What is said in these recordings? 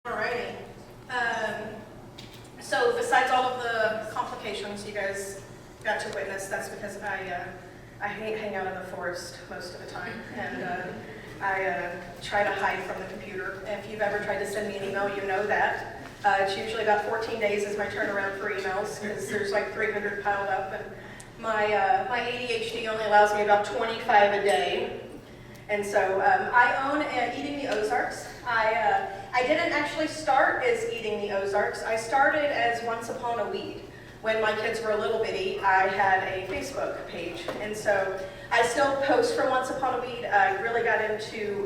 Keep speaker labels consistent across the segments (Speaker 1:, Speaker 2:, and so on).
Speaker 1: Alrighty. So besides all of the complications you guys got to witness, that's because I hang out in the forest most of the time, and I try to hide from the computer. If you've ever tried to send me an email, you know that. It's usually about 14 days is my turnaround for emails, because there's like 300 piled up, and my ADHD only allows me about 25 a day. And so I own Eating the Ozarks. I didn't actually start as Eating the Ozarks. I started as Once Upon a Weed. When my kids were a little bitty, I had a Facebook page. And so I still post from Once Upon a Weed. I really got into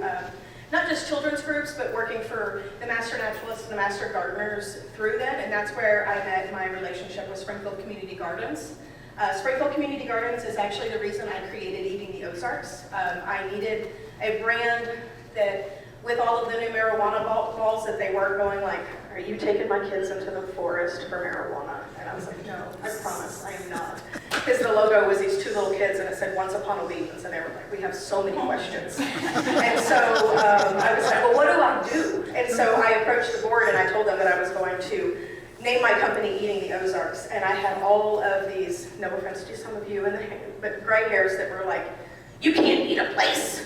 Speaker 1: not just children's groups, but working for the Master Naturalists and the Master Gardeners through them. And that's where I met my relationship with Springfield Community Gardens. Springfield Community Gardens is actually the reason I created Eating the Ozarks. I needed a brand that, with all of the new marijuana balls, that they weren't going like, "Are you taking my kids into the forest for marijuana?" And I was like, "No, I promise, I am not." Because the logo was these two little kids, and it said "Once Upon a Weed," and so they were like, "We have so many questions." And so I was like, "Well, what do I do?" And so I approached the board, and I told them that I was going to name my company Eating the Ozarks, and I had all of these, no offense to some of you, but gray hairs that were like, "You can't eat a place."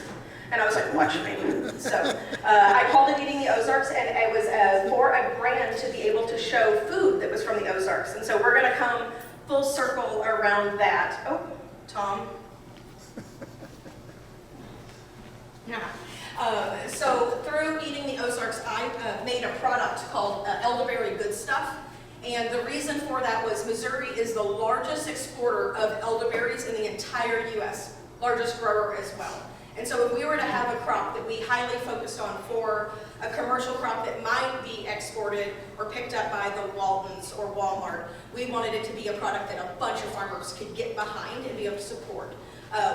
Speaker 1: And I was like, "Watch me." So I called it Eating the Ozarks, and it was for a brand to be able to show food that was from the Ozarks. And so we're going to come full circle around that. Oh, Tom. Yeah. So through Eating the Ozarks, I made a product called Elderberry Good Stuff. And the reason for that was Missouri is the largest exporter of elderberries in the entire U.S., largest grower as well. And so if we were to have a crop that we highly focused on for a commercial crop that might be exported or picked up by the Waltons or Walmart, we wanted it to be a product that a bunch of farmers could get behind and be able to support.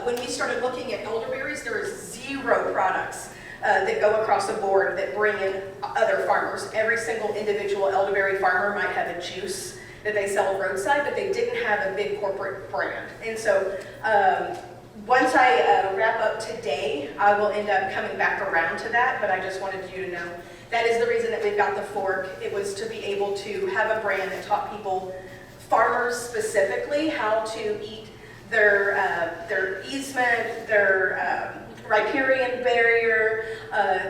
Speaker 1: When we started looking at elderberries, there is 0 products that go across the board that bring in other farmers. Every single individual elderberry farmer might have a juice that they sell roadside, but they didn't have a big corporate brand. And so once I wrap up today, I will end up coming back around to that, but I just wanted you to know that is the reason that we've got the fork. It was to be able to have a brand that taught people, farmers specifically, how to eat their easement, their riparian barrier,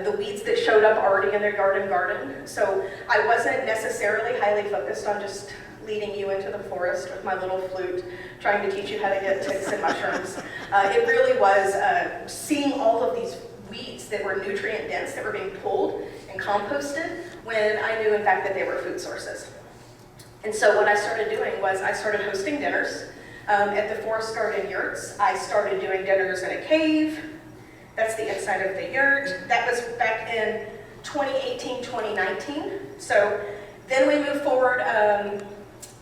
Speaker 1: the weeds that showed up already in their garden. So I wasn't necessarily highly focused on just leading you into the forest with my little flute, trying to teach you how to get ticks and mushrooms. It really was seeing all of these weeds that were nutrient dense, that were being pulled and composted, when I knew in fact that they were food sources. And so what I started doing was I started hosting dinners at the Forest Garden Yurts. I started doing dinners in a cave. That's the inside of the yurt. That was back in 2018, 2019. So then we moved forward.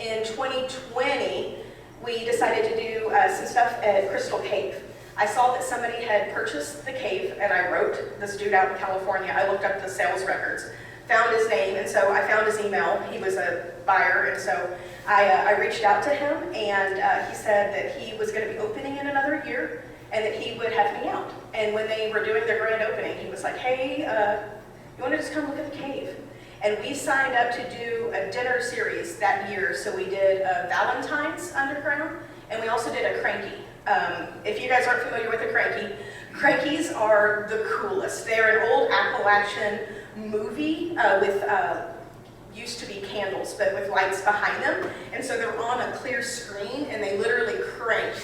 Speaker 1: In 2020, we decided to do some stuff at Crystal Cave. I saw that somebody had purchased the cave, and I wrote this dude out in California. I looked up the sales records, found his name, and so I found his email. He was a buyer, and so I reached out to him, and he said that he was going to be opening in another year, and that he would have me out. And when they were doing their grand opening, he was like, "Hey, you want to just come look at the cave?" And we signed up to do a dinner series that year. So we did a Valentine's underground, and we also did a cranky. If you guys aren't familiar with a cranky, crankies are the coolest. They're an old Appalachian movie with used to be candles, but with lights behind them. And so they're on a clear screen, and they literally crank.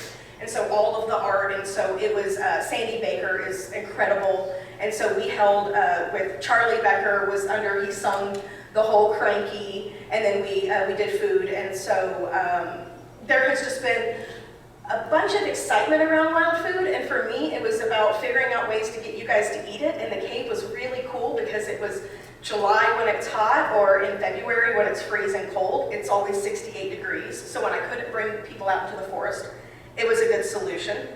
Speaker 1: And so all of the art, and so it was, Sandy Baker is incredible. And so we held with Charlie Becker was under, he sung the whole cranky, and then we did food. And so there has just been a bunch of excitement around wild food, and for me it was about figuring out ways to get you guys to eat it. And the cave was really cool because it was July when it's hot, or in February when it's freezing cold. It's always 68 degrees. So when I couldn't bring people out into the forest, it was a good solution.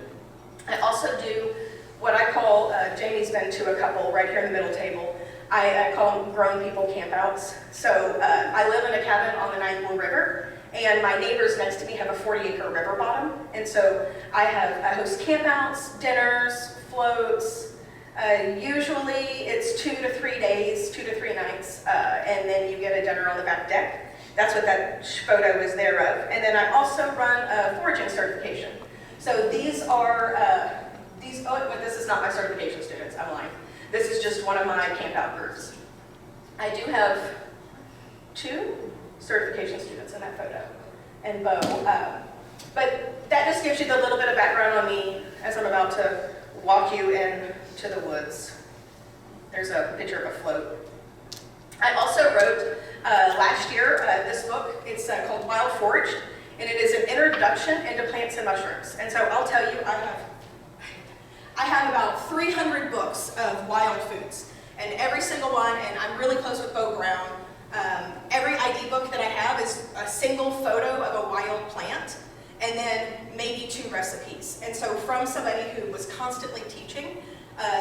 Speaker 1: I also do what I call, Jamie's been to a couple right here in the middle table. I call them grown people campouts. So I live in a cabin on the Nineville River, and my neighbors next to me have a 40-acre river bottom. And so I host campouts, dinners, floats, Usually it's 2 to 3 days, 2 to 3 nights, and then you get a dinner on the back deck. That's what that photo is there of. And then I also run a foraging certification. So these are, but this is not my certification students, I'm lying. This is just one of my camp out groups. I do have 2 certification students in that photo, and Bo. But that just gives you the little bit of background on me as I'm about to walk you into the woods. There's a picture of a float. I also wrote last year this book. It's called Wild Foraged, and it is an introduction into plants and mushrooms. And so I'll tell you, I have about 300 books of wild foods, and every single one, and I'm really close with Bo Brown. Every ID book that I have is a single photo of a wild plant, and then maybe 2 recipes. And so from somebody who was constantly teaching,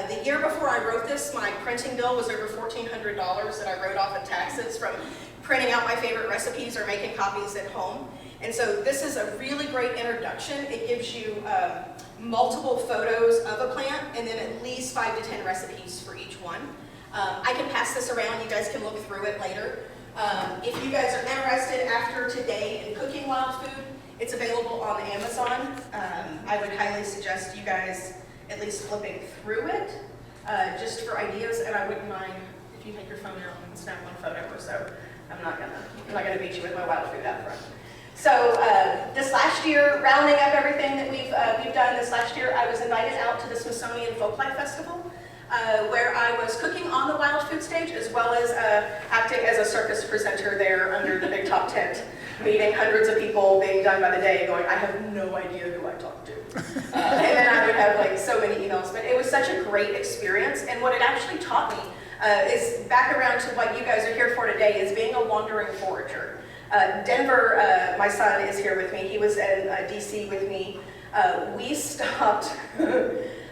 Speaker 1: the year before I wrote this, my printing bill was over $1,400 that I wrote off in taxes from printing out my favorite recipes or making copies at home. And so this is a really great introduction. It gives you multiple photos of a plant and then at least 5 to 10 recipes for each one. I can pass this around. You guys can look through it later. If you guys are interested after today in cooking wild food, it's available on Amazon. I would highly suggest you guys at least flipping through it just for ideas, and I wouldn't mind if you take your phone out and snap one photo or so. I'm not gonna beat you with my wild food out front. So this last year, rounding up everything that we've done this last year, I was invited out to the Smithsonian Folklife Festival, where I was cooking on the wild food stage, as well as acting as a circus presenter there under the big top tent, meeting hundreds of people, being done by the day, going, I have no idea who I talked to. And then I would have like so many emails, but it was such a great experience, and what it actually taught me is back around to what you guys are here for today, is being a wandering forager. Denver, my son is here with me. He was in DC with me. We stopped.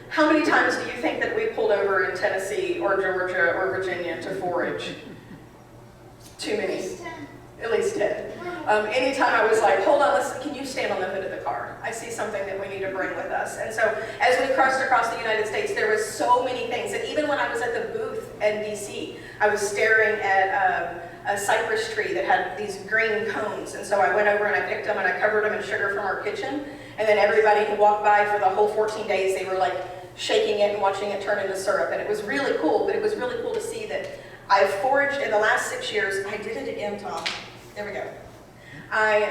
Speaker 1: How many times do you think that we pulled over in Tennessee or Georgia or Virginia to forage? Too many. At least 10. Anytime I was like, hold on, can you stand on the hood of the car? I see something that we need to bring with us. And so as we crossed across the United States, there was so many things. And even when I was at the booth in DC, I was staring at a cypress tree that had these green cones. And so I went over and I picked them and I covered them in sugar from our kitchen. And then everybody who walked by for the whole 14 days, they were like shaking it and watching it turn into syrup. And it was really cool, but it was really cool to see that I've foraged in the last 6 years. I did it again, Tom. There we go. I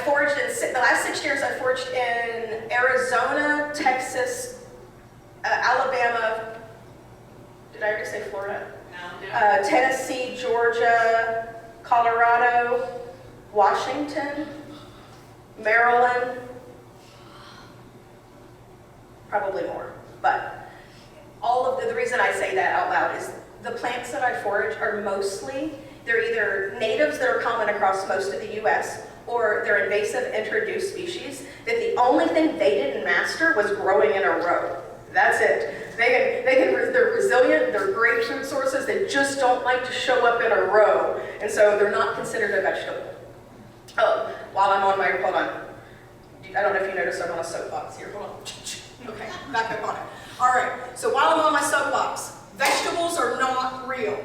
Speaker 1: foraged in the last 6 years. I foraged in Arizona, Texas, Alabama. Did I already say Florida? No. Tennessee, Georgia, Colorado, Washington, Maryland. Probably more, but all of the reason I say that out loud is the plants that I forage are mostly, they're either natives that are common across most of the U.S., or they're invasive introduced species that the only thing they didn't master was growing in a row. That's it. They're resilient, they're great food sources, they just don't like to show up in a row, and so they're not considered a vegetable. Oh, while I'm on my, hold on. I don't know if you noticed I'm on a soapbox here, hold on. Okay, back up on it. All right, so while I'm on my soapbox, vegetables are not real.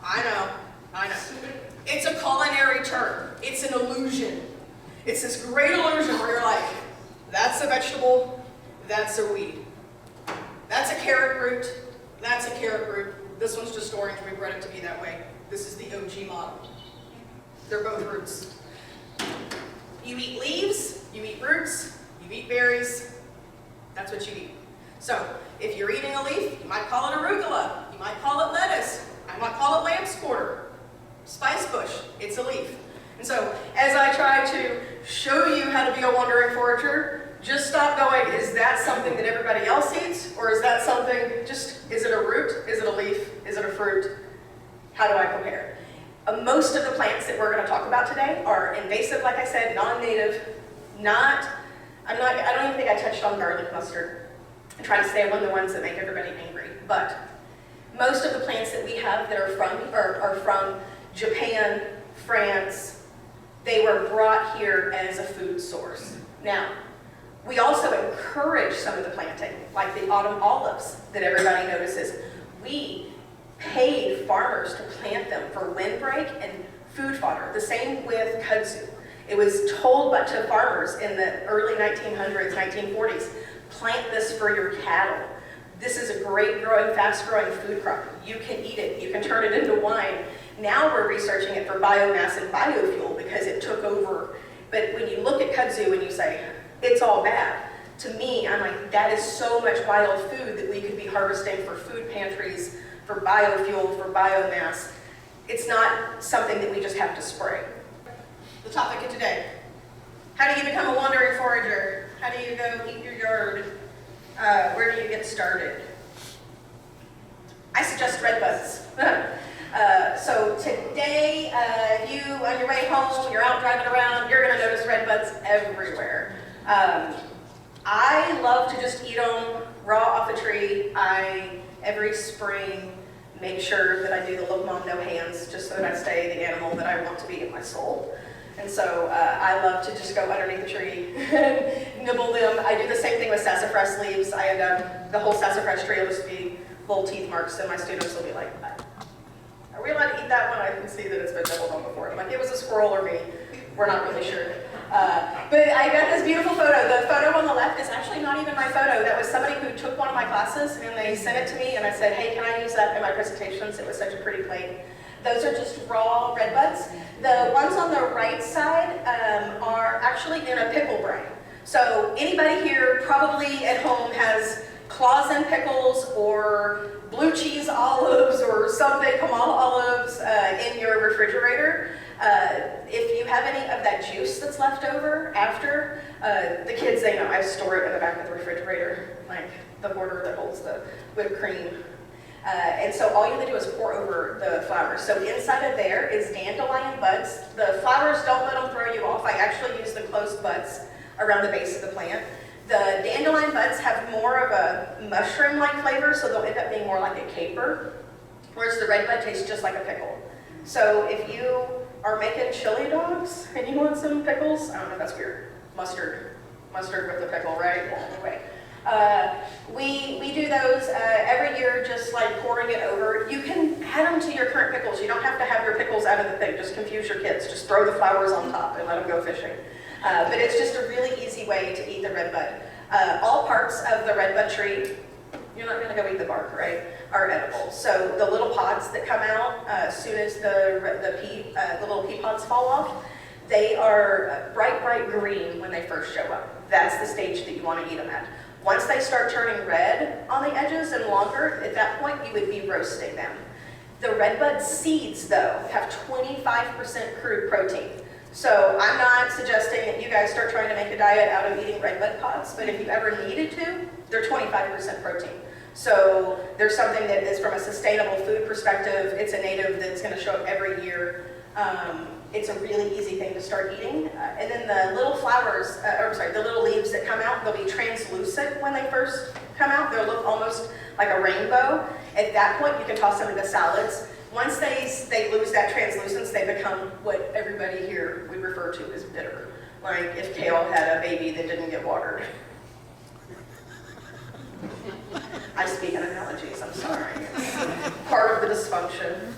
Speaker 1: I know. It's a culinary term. It's an illusion. It's this great illusion where you're like, that's a vegetable, that's a weed. That's a carrot root, that's a carrot root. This one's just orange, we bred it to be that way. This is the OG model. They're both roots. You eat leaves, you eat roots, you eat berries, that's what you eat. So, if you're eating a leaf, you might call it arugula, you might call it lettuce, I might call it lamb's quarter, spice bush, it's a leaf. And so, as I try to show you how to be a wandering forager, just stop going, is that something that everybody else eats? Or is that something, is it a root? Is it a leaf? Is it a fruit? How do I prepare? Most of the plants that we're going to talk about today are invasive, like I said, non-native, I don't even think I touched on garlic mustard. I try to stay among the ones that make everybody angry. But most of the plants that we have that are from Japan, France, they were brought here as a food source. Now, we also encourage some of the planting, like the autumn olives that everybody notices. We paid farmers to plant them for windbreak and food fodder. The same with kudzu. It was told to farmers in the early 1900s, 1940s, plant this for your cattle. This is a great growing, fast growing food crop. You can eat it, you can turn it into wine. Now we're researching it for biomass and biofuel because it took over. But when you look at kudzu and you say, it's all bad, to me, I'm like, that is so much wild food that we could be harvesting for food pantries, for biofuel, for biomass. It's not something that we just have to spray. The topic of today, how do you become a wandering forager? How do you go eat your yard? Where do you get started? I suggest red buds. So today, you on your way home, you're out driving around, you're going to notice red buds everywhere. I love to just eat them raw off a tree. Every spring, make sure that I do the look mom no hands, just so that I stay the animal that I want to be in my soul. And so I love to just go underneath the tree, nibble them. I do the same thing with sassafras leaves. I end up, the whole sassafras tree will just be little teeth marks, and my students will be like, are we allowed to eat that one? I can see that it's been nibbled on before. I'm like, it was a squirrel or me. We're not really sure. But I got this beautiful photo. The photo on the left is actually not even my photo. That was somebody who took one of my classes, and they sent it to me, and I said, hey, can I use that in my presentations? It was such a pretty plate. Those are just raw red buds. The ones on the right side are actually in a pickle brine. So anybody here probably at home has claws and pickles or blue cheese olives or something, Kamala olives in your refrigerator. If you have any of that juice that's left over after, the kids, they know, I store it in the back of the refrigerator, like the border that holds the whipped cream. And so all you have to do is pour over the flowers. So inside of there is dandelion buds. The flowers, don't let them throw you off. I actually use the closed buds around the base of the plant. The dandelion buds have more of a mushroom-like flavor, so they'll end up being more like a caper, whereas the red bud tastes just like a pickle. So if you are making chili dogs and you want some pickles, I don't know if that's weird, mustard with the pickle, right? Anyway. We do those every year, just like pouring it over. You can add them to your current pickles. You don't have to have your pickles out of the thing. Just confuse your kids. Just throw the flowers on top and let them go fishing. But it's just a really easy way to eat the red bud. All parts of the red bud tree, you're not going to go eat the bark, right, are edible. So the little pods that come out as soon as the little pea pods fall off, they are bright green when they first show up. That's the stage that you want to eat them at. Once they start turning red on the edges and longer, at that point you would be roasting them. The red bud seeds, though, have 25% crude protein. So I'm not suggesting that you guys start trying to make a diet out of eating red bud pods, but if you ever needed to, they're 25% protein. So there's something that is from a sustainable food perspective. It's a native that's going to show up every year. It's a really easy thing to start eating. And then the little flowers, the little leaves that come out, they'll be translucent when they first come out. They'll look almost like a rainbow. At that point, you can toss them into salads. Once they lose that translucence, they become what everybody here would refer to as bitter. Like if kale had a baby that didn't get watered. I speak in analogies, I'm sorry. It's part of the dysfunction.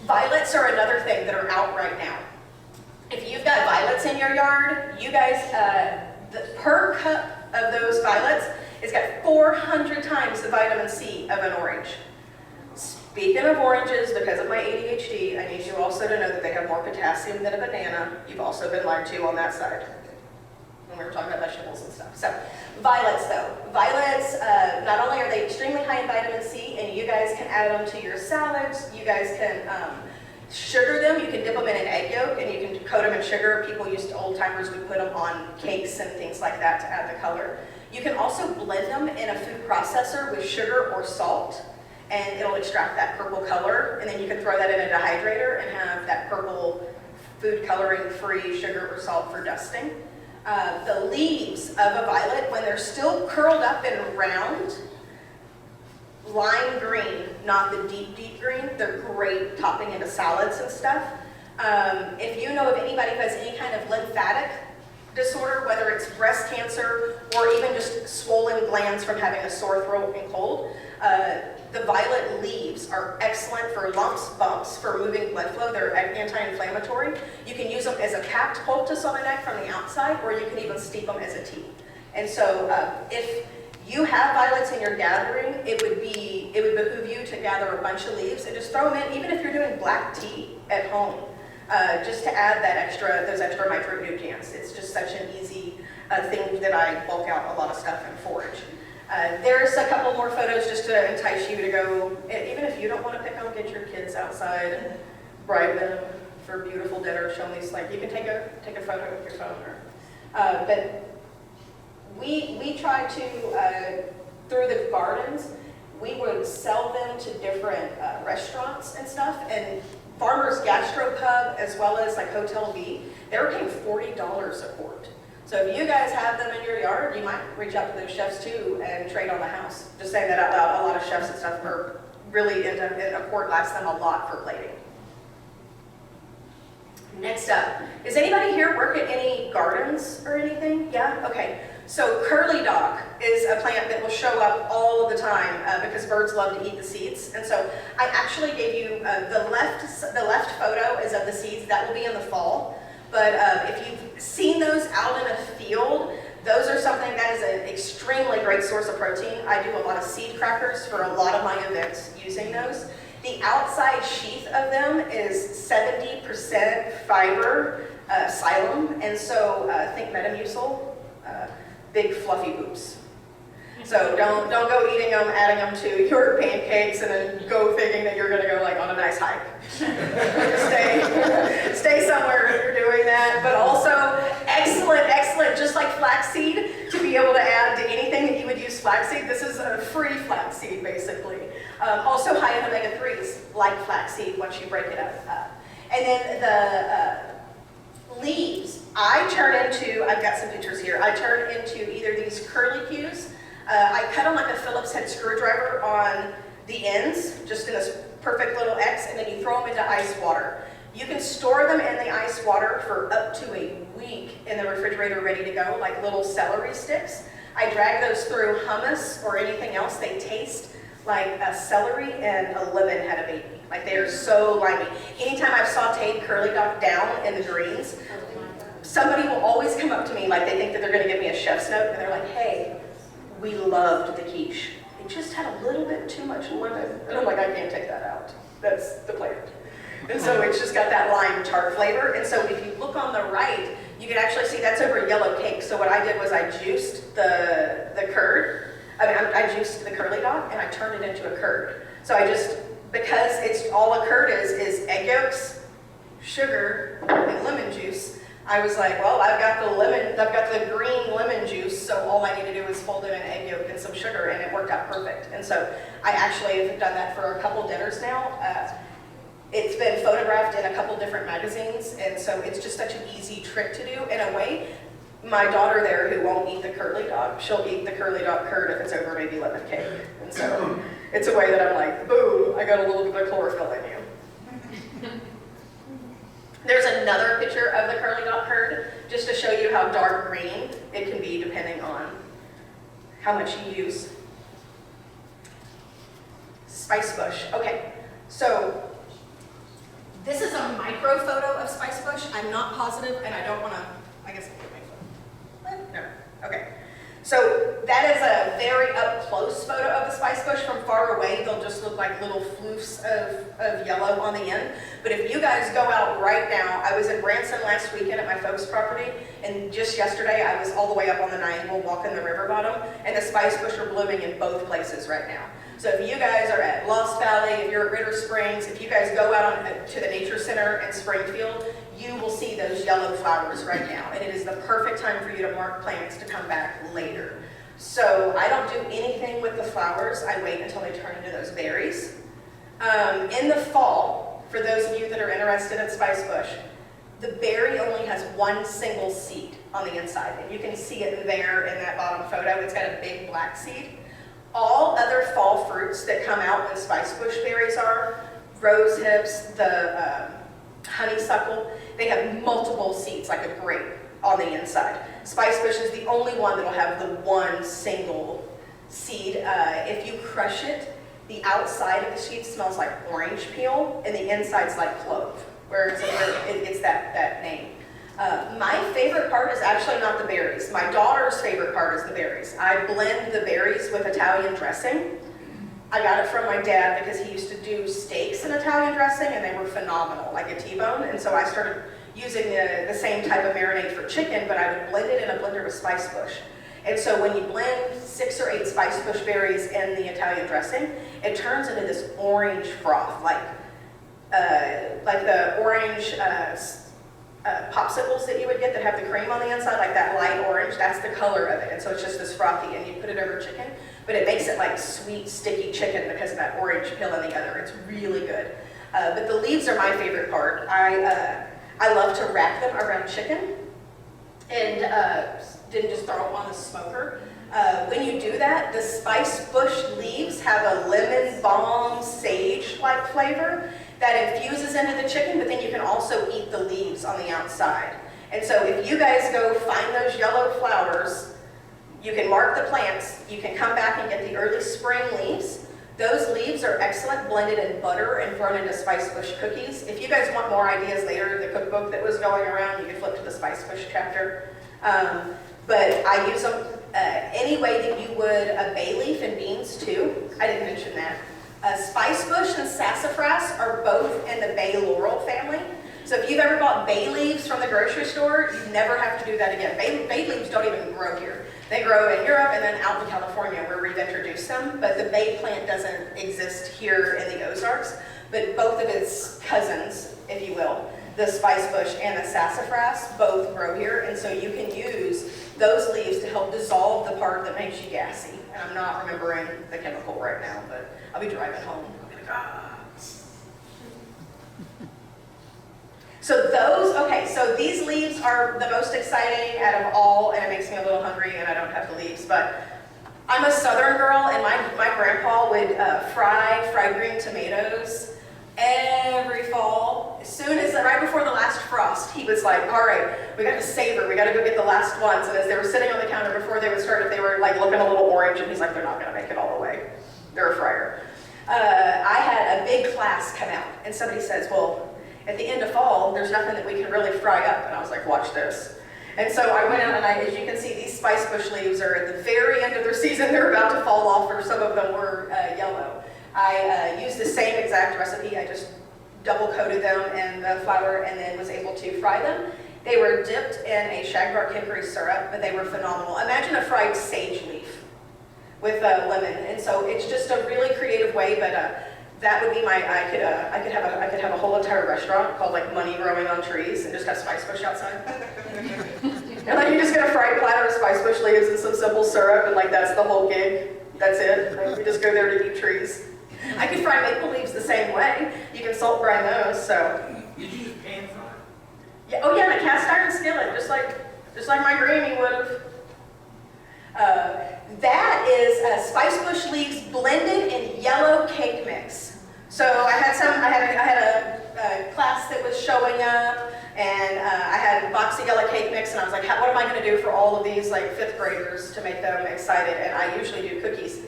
Speaker 1: Violets are another thing that are out right now. If you've got violets in your yard, you guys, per cup of those violets, it's got 400 times the vitamin C of an orange. Speaking of oranges, because of my ADHD, I need you also to know that they have more potassium than a banana. You've also been lied to on that side when we were talking about vegetables and stuff. So, violets though. Violets, not only are they extremely high in vitamin C, and you guys can add them to your salads, you guys can sugar them, you can dip them in an egg yolk, and you can coat them in sugar. Old timers would put them on cakes and things like that to add the color. You can also blend them in a food processor with sugar or salt, and it'll extract that purple color, and then you can throw that in a dehydrator and have that purple food coloring free sugar or salt for dusting. The leaves of a violet, when they're still curled up and round, lime green, not the deep green, they're great topping into salads and stuff. If you know of anybody who has any kind of lymphatic disorder, whether it's breast cancer or even just swollen glands from having a sore throat and cold. The violet leaves are excellent for lumps, bumps, for moving blood flow. They're anti-inflammatory. You can use them as a capped poultice on the neck from the outside, or you can even steep them as a tea. And so if you have violets in your gathering, it would behoove you to gather a bunch of leaves and just throw them in, even if you're doing black tea at home, just to add those extra micronutrients. It's just such an easy thing that I bulk out a lot of stuff and forage. There's a couple more photos just to entice you to go, even if you don't want to pick them, get your kids outside and bribe them for beautiful dinner. Show them these, like, you can take a photo with your phone. But we try to, through the gardens, we would sell them to different restaurants and stuff, and Farmer's Gastropub, as well as like Hotel V, they were paying $40 a quart. So if you guys have them in your yard, you might reach out to those chefs too and trade on the house. Just saying that out loud, a lot of chefs and stuff are really into it. A quart lasts them a lot for plating. Next up, does anybody here work at any gardens or anything? Yeah? Okay. So curly dock is a plant that will show up all of the time because birds love to eat the seeds. And so I actually gave you the left photo is of the seeds. That will be in the fall. But if you've seen those out in a field, those are something that is an extremely great source of protein. I do a lot of seed crackers for a lot of my events using those. The outside sheath of them is 70% fiber, xylem, and so think Metamucil, big fluffy boops. So don't go eating them, adding them to your pancakes, and then go thinking that you're going to go like on a nice hike. Stay somewhere if you're doing that. But also excellent, just like flaxseed, to be able to add to anything that you would use flaxseed. This is a free flaxseed, basically. Also high in omega-3s, like flaxseed, once you break it up. And then the leaves, I've got some pictures here, I turn into either these curlicues. I cut them like a Phillips head screwdriver on the ends, just in this perfect little X, and then you throw them into ice water. You can store them in the ice water for up to a week in the refrigerator ready to go, like little celery sticks. I drag those through hummus or anything else. They taste like a celery and a lemon had a baby. Like, they are so limey. Anytime I've sauteed curly dock down in the greens, somebody will always come up to me like they think that they're going to give me a chef's note, and they're like, hey, we loved the quiche. It just had a little bit too much lemon. And I'm like, I can't take that out. That's the plant. And so it's just got that lime tart flavor. And so if you look on the right, you can actually see that's over yellow cake. So what I did was I juiced the curd. I juiced the curly dock and I turned it into a curd. So because it's all a curd is egg yolks, sugar, and lemon juice, I was like, well, I've got the green lemon juice, so all I need to do is fold in an egg yolk and some sugar, and it worked out perfect. And so I actually have done that for a couple dinners now. It's been photographed in a couple different magazines, and so it's just such an easy trick to do. In a way, my daughter there, who won't eat the curly dock, she'll eat the curly dock curd if it's over maybe lemon cake. And so it's a way that I'm like, boom, I got a little bit of chlorophyll in you. There's another picture of the curly dock curd, just to show you how dark green it can be depending on how much you use. Spice bush. Okay, so this is a micro photo of spice bush. I'm not positive, and I don't want to, I guess I'll get my photo. No, okay. So that is a very up-close photo of the spice bush. From far away, they'll just look like little floofs of yellow on the end. But if you guys go out right now, I was in Branson last weekend at my folks' property, and just yesterday I was all the way up on the Niagara walking the river bottom, and the spice bush are blooming in both places right now. So if you guys are at Lost Valley, if you're at Ritter Springs, if you guys go out to the Nature Center in Springfield, you will see those yellow flowers right now. And it is the perfect time for you to mark plants to come back later. So I don't do anything with the flowers. I wait until they turn into those berries. In the fall, for those of you that are interested in spice bush, the berry only has one single seed on the inside. And you can see it there in that bottom photo. It's got a big black seed. All other fall fruits that come out when spice bush berries are, rose hips, the honeysuckle, they have multiple seeds like a grape. on the inside. Spicebush is the only one that'll have the one single seed. If you crush it, the outside of the seed smells like orange peel, and the inside's like clove, where it's that name. My favorite part is actually not the berries. My daughter's favorite part is the berries. I blend the berries with Italian dressing. I got it from my dad because he used to do steaks in Italian dressing, and they were phenomenal, like a T-bone. And so I started using the same type of marinade for chicken, but I would blend it in a blender with Spicebush. And so when you blend 6 or 8 Spicebush berries in the Italian dressing, it turns into this orange froth, like the orange popsicles that you would get that have the cream on the inside, like that light orange. That's the color of it. And so it's just this frothy, and you put it over chicken, but it makes it like sweet, sticky chicken because of that orange peel in the other. It's really good. But the leaves are my favorite part. I love to wrap them around chicken and then just throw them on the smoker. When you do that, the Spicebush leaves have a lemon balm sage-like flavor that infuses into the chicken, but then you can also eat the leaves on the outside. And so if you guys go find those yellow flowers, you can mark the plants, you can come back and get the early spring leaves. Those leaves are excellent blended in butter and thrown into Spicebush cookies. If you guys want more ideas later, the cookbook that was going around, you can flip to the Spicebush chapter. But I use them any way that you would a bay leaf and beans too. I didn't mention that. Spicebush and sassafras are both in the bay laurel family. So if you've ever bought bay leaves from the grocery store, you never have to do that again. Bay leaves don't even grow here. They grow in Europe and then out in California where we've introduced them, but the bay plant doesn't exist here in the Ozarks. But both of its cousins, if you will, the Spicebush and the sassafras, both grow here, and so you can use those leaves to help dissolve the part that makes you gassy. And I'm not remembering the chemical right now, but I'll be driving home. I'll be like, ah. So these leaves are the most exciting out of all, and it makes me a little hungry, and I don't have the leaves, but I'm a Southern girl, and my grandpa would fry fried green tomatoes every fall. As soon as, right before the last frost, he was like, all right, we got to savor, we got to go get the last ones. And as they were sitting on the counter before they would start, if they were like looking a little orange, and he's like, they're not going to make it all the way. They're a fryer. I had a big class come out, and somebody says, well, at the end of fall, there's nothing that we can really fry up. And I was like, watch this. And so I went out, and as you can see, these Spicebush leaves are at the very end of their season. They're about to fall off, or some of them were yellow. I used the same exact recipe. I just double coated them in the flour and then was able to fry them. They were dipped in a shagbark hickory syrup, but they were phenomenal. Imagine a fried sage leaf with lemon. And so it's just a really creative way, but that would be my, I could have a whole entire restaurant called like Money Growing on Trees and just have Spicebush outside. And like you just get a fried platter of Spicebush leaves and some simple syrup, and like that's the whole gig. That's it. Like, we just go there to eat trees. I could fry maple leaves the same way. You can salt brine those. So.
Speaker 2: Did you just pan fry?
Speaker 1: Yeah. Oh yeah, in a cast iron skillet, just like my granny would have. That is Spicebush leaves blended in yellow cake mix. So I had a class that was showing up, and I had a box of yellow cake mix, and I was like, what am I going to do for all of these like 5th graders to make them excited? And I usually do cookies.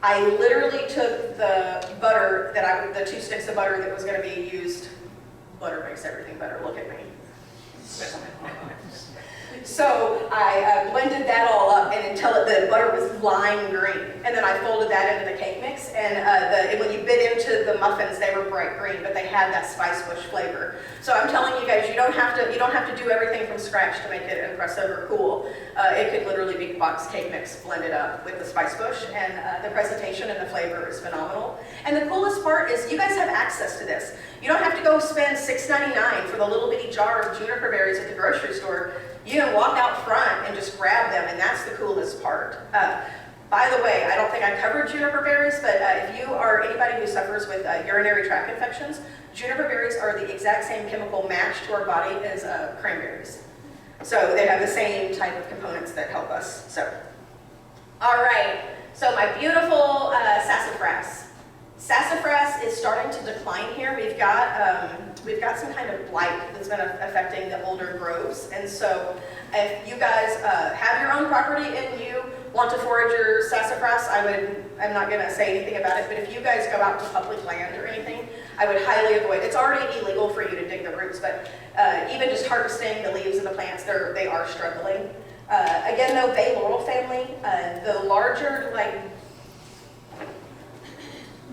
Speaker 1: I literally took the butter the 2 sticks of butter that was going to be used. Butter makes everything better. Look at me. So I blended that all up and until the butter was lime green, and then I folded that into the cake mix. And when you bit into the muffins, they were bright green, but they had that Spicebush flavor. So I'm telling you guys, you don't have to do everything from scratch to make it impressive or cool. It could literally be box cake mix blended up with the Spicebush, and the presentation and the flavor is phenomenal. And the coolest part is you guys have access to this. You don't have to go spend $6.99 for the little bitty jar of juniper berries at the grocery store. You can walk out front and just grab them, and that's the coolest part. By the way, I don't think I covered juniper berries, but if you are anybody who suffers with urinary tract infections, juniper berries are the exact same chemical match to our body as cranberries. So they have the same type of components that help us. So, all right, so my beautiful sassafras. Sassafras is starting to decline here. We've we've got some kind of blight that's been affecting the older groves. And so if you guys have your own property and you want to forage your sassafras, I'm not going to say anything about it, but if you guys go out to public land or anything, I would highly avoid. It's already illegal for you to dig the roots, but even just harvesting the leaves of the plants, they are struggling. Again, though, bay laurel family, the larger,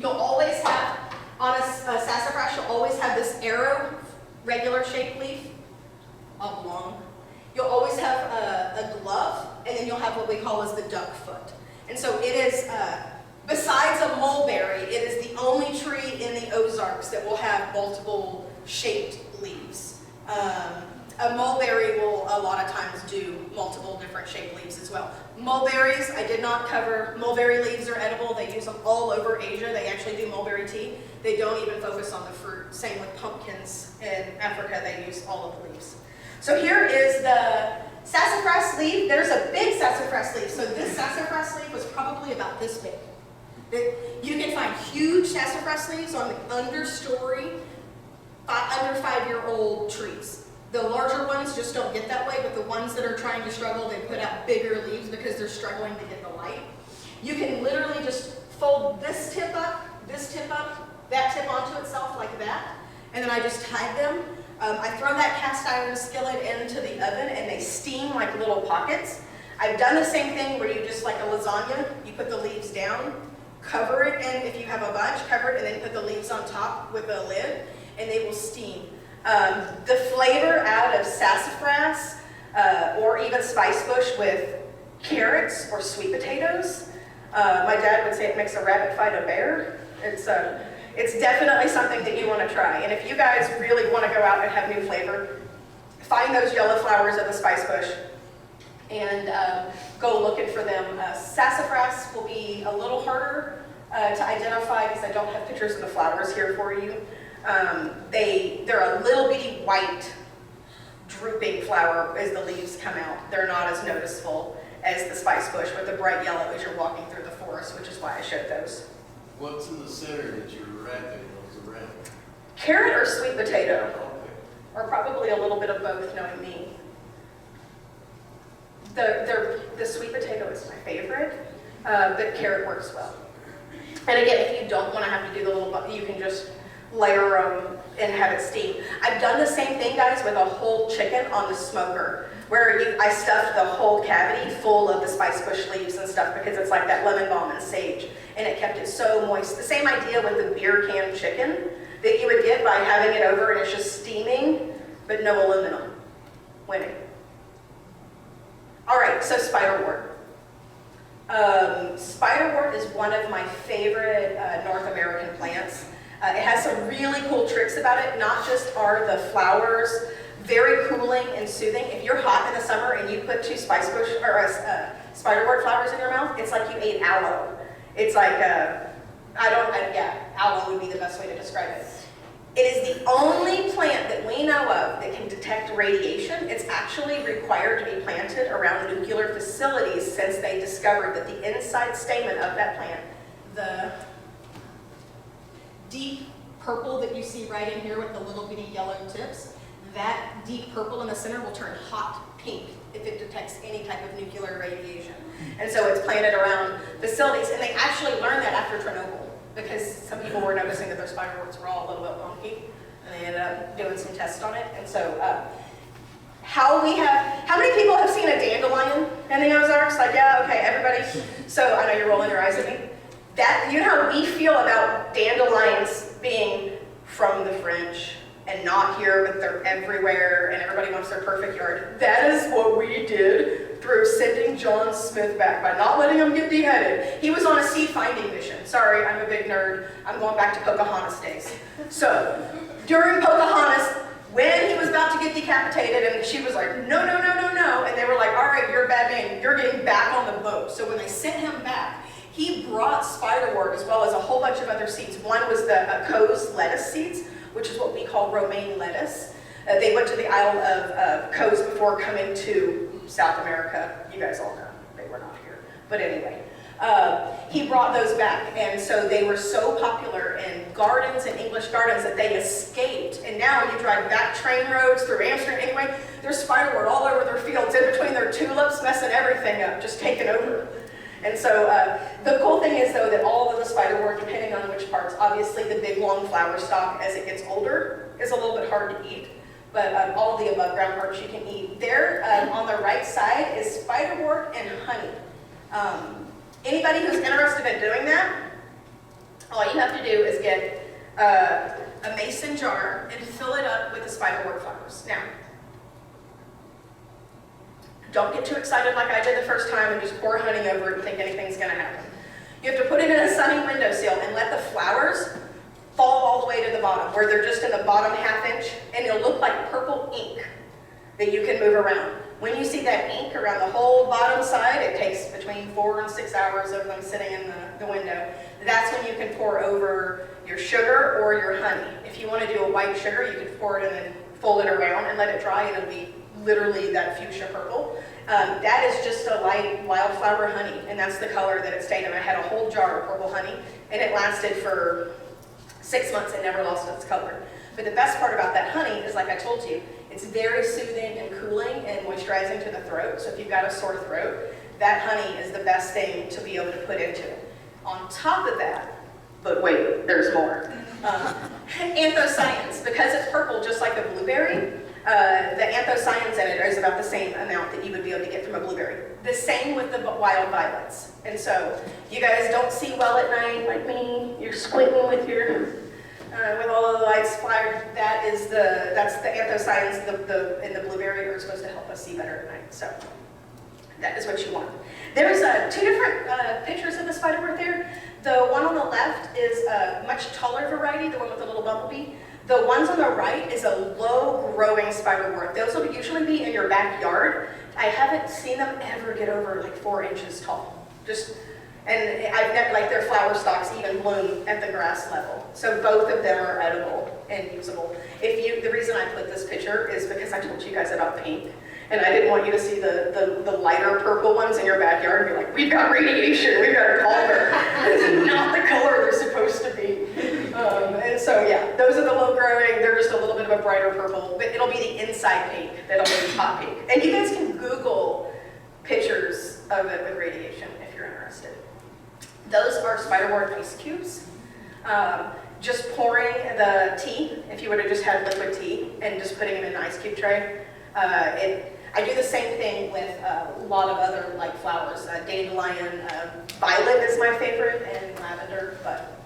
Speaker 1: you'll always have, on a sassafras, you'll always have this arrow, regular shaped leaf, oblong. You'll always have a glove, and then you'll have what we call as the duck foot. And so it is, besides a mulberry, it is the only tree in the Ozarks that will have multiple shaped leaves. A mulberry will a lot of times do multiple different shaped leaves as well. Mulberries, I did not cover. Mulberry leaves are edible. They use them all over Asia. They actually do mulberry tea. They don't even focus on the fruit. Same with pumpkins in Africa. They use all of the leaves. So here is the sassafras leaf. There's a big sassafras leaf. So this sassafras leaf was probably about this big. You can find huge sassafras leaves on the understory, under 5-year-old trees. The larger ones just don't get that way, but the ones that are trying to struggle, they put out bigger leaves because they're struggling to get the light. You can literally just fold this tip up, that tip onto itself like that, and then I just hide them. I throw that cast iron skillet into the oven and they steam like little pockets. I've done the same thing where you just, like a lasagna, you put the leaves down, cover it, and if you have a bunch, cover it, and then put the leaves on top with a lid, and they will steam. The flavor out of sassafras or even spice bush with carrots or sweet potatoes, my dad would say it makes a rabbit fight a bear. It's definitely something that you want to try. And if you guys really want to go out and have new flavor, find those yellow flowers of the spice bush and go looking for them. Sassafras will be a little harder to identify because I don't have pictures of the flowers here for you. They're a little bitty white drooping flower as the leaves come out. They're not as noticeable as the spice bush with the bright yellow as you're walking through the forest, which is why I showed those.
Speaker 2: What's in the center that you're wrapping those around?
Speaker 1: Carrot or sweet potato,
Speaker 2: Okay.
Speaker 1: or probably a little bit of both, knowing me. The sweet potato is my favorite, but carrot works well. And again, if you don't want to have to do the little, you can just layer them and have it steam. I've done the same thing, guys, with a whole chicken on the smoker, where I stuffed the whole cavity full of the spice bush leaves and stuff because it's like that lemon balm and sage, and it kept it so moist. The same idea with the beer can chicken that you would get by having it over and it's just steaming, but no aluminum. Winning. All right, so spiderwort. Spiderwort is one of my favorite North American plants. It has some really cool tricks about it. Not just are the flowers very cooling and soothing. If you're hot in the summer and you put 2 spice bush or spiderwort flowers in your mouth, it's like you ate aloe. It's like aloe would be the best way to describe it. It is the only plant that we know of that can detect radiation. It's actually required to be planted around nuclear facilities since they discovered that the inside stamen of that plant, the deep purple that you see right in here with the little bitty yellow tips, that deep purple in the center will turn hot pink if it detects any type of nuclear radiation. And so it's planted around facilities, and they actually learned that after Chernobyl, because some people were noticing that their spiderworts were all a little bit wonky, and they ended up doing some tests on it. And so how many people have seen a dandelion in the Ozarks? Like, yeah, okay, everybody. So I know you're rolling your eyes at me. You know how we feel about dandelions being from the French and not here, but they're everywhere, and everybody wants their perfect yard. That is what we did through sending John Smith back by not letting him get beheaded. He was on a seed finding mission. Sorry, I'm a big nerd. I'm going back to Pocahontas days. So during Pocahontas, when he was about to get decapitated, and she was like, no, no, no, no, no, and they were like, all right, you're a bad man. You're getting back on the boat. So when they sent him back, he brought spiderwort as well as a whole bunch of other seeds. One was the Cowes lettuce seeds, which is what we call romaine lettuce. They went to the Isle of Cowes before coming to South America. You guys all know they were not here. But anyway, He brought those back, and so they were so popular in gardens and English gardens that they escaped. And now you drive back train roads through Amsterdam anyway, there's spiderwort all over their fields, in between their tulips, messing everything up, just taking over. And so the cool thing is, though, that all of the spiderwort, depending on which parts, obviously the big long flower stalk as it gets older is a little bit hard to eat, but all of the above ground parts you can eat. There on the right side is spiderwort and honey. Anybody who's interested in doing that, all you have to do is get a mason jar and fill it up with the spiderwort flowers. Now, don't get too excited like I did the first time and just pour honey over it and think anything's going to happen. You have to put it in a sunny windowsill and let the flowers fall all the way to the bottom, where they're just in the bottom ½ inch, and it'll look like purple ink that you can move around. When you see that ink around the whole bottom side, it takes between 4 and 6 hours of them sitting in the window. That's when you can pour over your sugar or your honey. If you want to do a white sugar, you can pour it in and fold it around and let it dry, and it'll be literally that fuchsia purple. That is just a light wildflower honey, and that's the color that it stayed in. I had a whole jar of purple honey, and it lasted for 6 months and never lost its color. But the best part about that honey is, like I told you, it's very soothing and cooling and moisturizing to the throat. So if you've got a sore throat, that honey is the best thing to be able to put into it. On top of that, but wait, there's more. Anthocyanins, because it's purple just like a blueberry, the anthocyanins in it is about the same amount that you would be able to get from a blueberry. The same with the wild violets. And so you guys don't see well at night like me. You're squinting with your with all of the lights flared. That's the anthocyanins in the blueberry are supposed to help us see better at night. So that is what you want. There's 2 different pictures of the spiderwort there. The one on the left is a much taller variety, the one with the little bumblebee. The ones on the right is a low-growing spiderwort. Those will usually be in your backyard. I haven't seen them ever get over like 4 inches tall. And I've never, like, their flower stalks even bloom at the grass level. So both of them are edible and usable. The reason I put this picture is because I told you guys about pink. And I didn't want you to see the lighter purple ones in your backyard and be like, we've got radiation, we've got a color. This is not the color they're supposed to be. And so yeah, those are the low growing, they're just a little bit of a brighter purple, but it'll be the inside pink that'll be hot pink. And you guys can Google pictures of it with radiation if you're interested. Those are spiderwort ice cubes. Just pouring the tea, if you were to just have liquid tea, and just putting it in an ice cube tray. I do the same thing with a lot of other like flowers. Dandelion, violet is my favorite, and lavender, but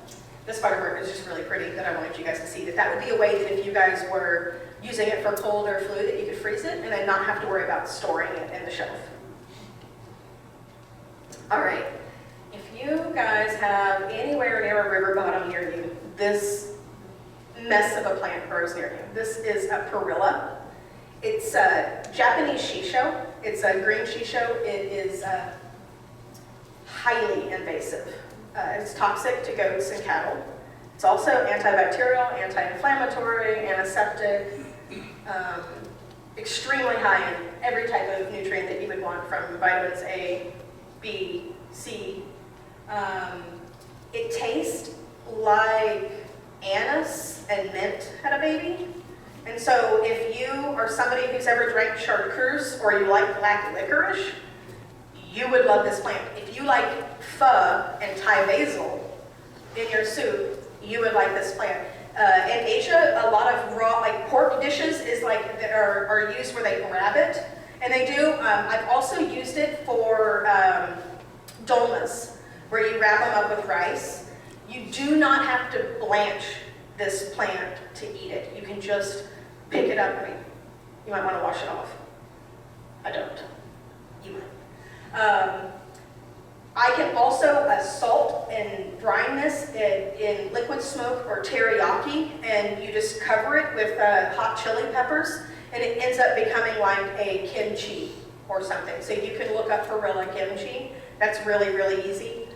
Speaker 1: the spiderwort is just really pretty that I wanted you guys to see. That would be a way that if you guys were using it for cold or flu, that you could freeze it and then not have to worry about storing it in the shelf. All right, if you guys have anywhere near a river bottom near you, this mess of a plant grows near you. This is a perilla. It's a Japanese shisho. It's a green shisho. It is highly invasive. It's toxic to goats and cattle. It's also antibacterial, anti-inflammatory, antiseptic, extremely high in every type of nutrient that you would want, from vitamins A, B, C. It tastes like anise and mint had a baby. And so if you are somebody who's ever drank chartreuse or you like black licorice, you would love this plant. If you like pho and Thai basil in your soup, you would like this plant. In Asia, a lot of raw, like pork dishes is like, that are used where they grab it. And they do, I've also used it for dolmas, where you wrap them up with rice. You do not have to blanch this plant to eat it. You can just pick it up. I mean, you might want to wash it off. I don't. You might. I can also salt and brine this in liquid smoke or teriyaki, and you just cover it with hot chili peppers, and it ends up becoming like a kimchi or something. So you can look up perilla kimchi. That's really, really easy.